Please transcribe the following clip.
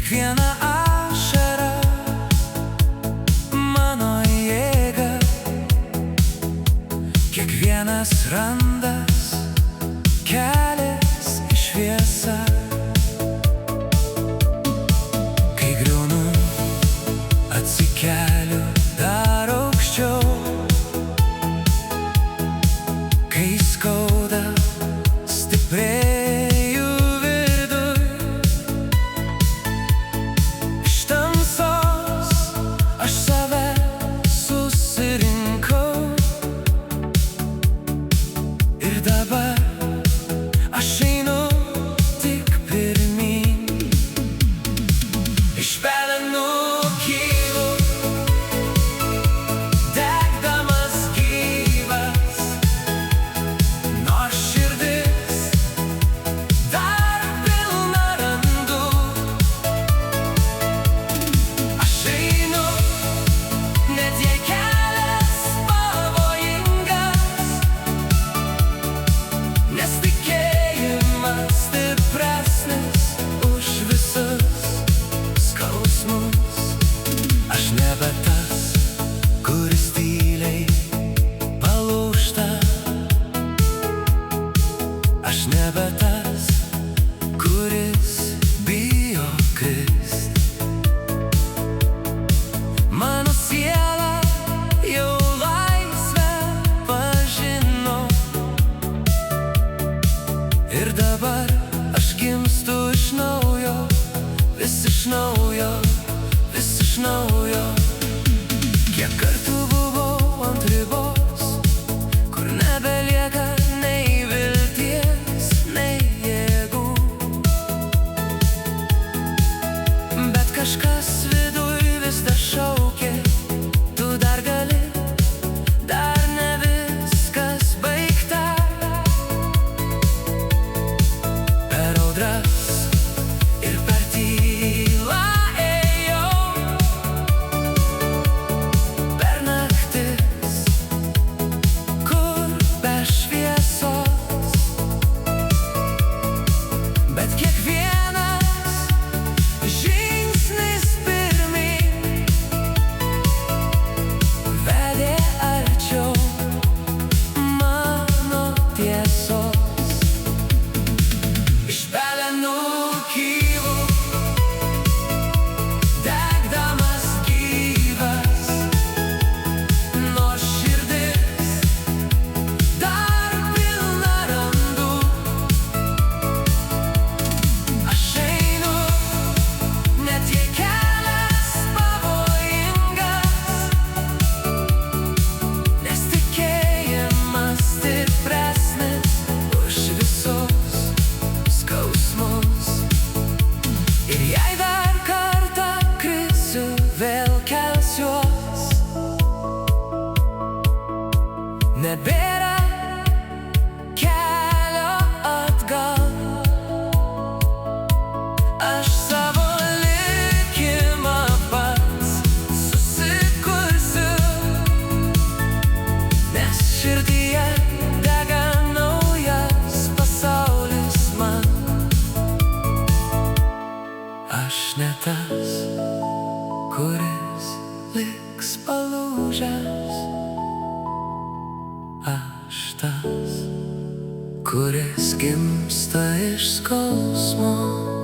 kiekviena ašara mano jėga, kiekvienas randas kelias į šviesą. Kai griūnu, atsikeliu dar aukščiau, kai skauda, stiprėju viduj. Iš tamsos aš save susirinkau ir dabar aš einu tik pirmyn. Iš pelenų kylu, degdamas gyvas, nors širdis dar pilna randų. Aš einu, net jei kelias pavojingas, nes tikėjimas stipresnis už visus skausmus. Aš nebe tas, kuris tyliai palūžta. Aš nebe tas, kuris bijo krist. Mano siela jau laisvę pažino ir dabar aš gimstu iš naujo, vis iš naujo, vis iš naujo. Kiek kartų buvau ant ribos, kur nebelieka nei vilties, nei jėgų, bet kažkas viduj vis dar šaukė: tu dar gali, dar ne viskas baigta. Per audras ir per tylą ėjau, per naktis, kur be šviesos, bet kiekvienas žingsnis pirmyn vedė arčiau mano tiesos. Iš pelenų kylu, degdamas gyvas, nors širdis dar pilna randų. Aš einu, net jei kelias pavojingas, nes tikėjimas stipresnis už visus skausmus. Ir jei dar kartą krisiu, vėl kelsiuos. Nebėra kelio atgal, aš savo likimą pats susikursiu, nes širdyje dega naujas pasaulis man. Aš ne tas, kuris liks palūžęs. Aš tas, kuris gimsta iš skausmo.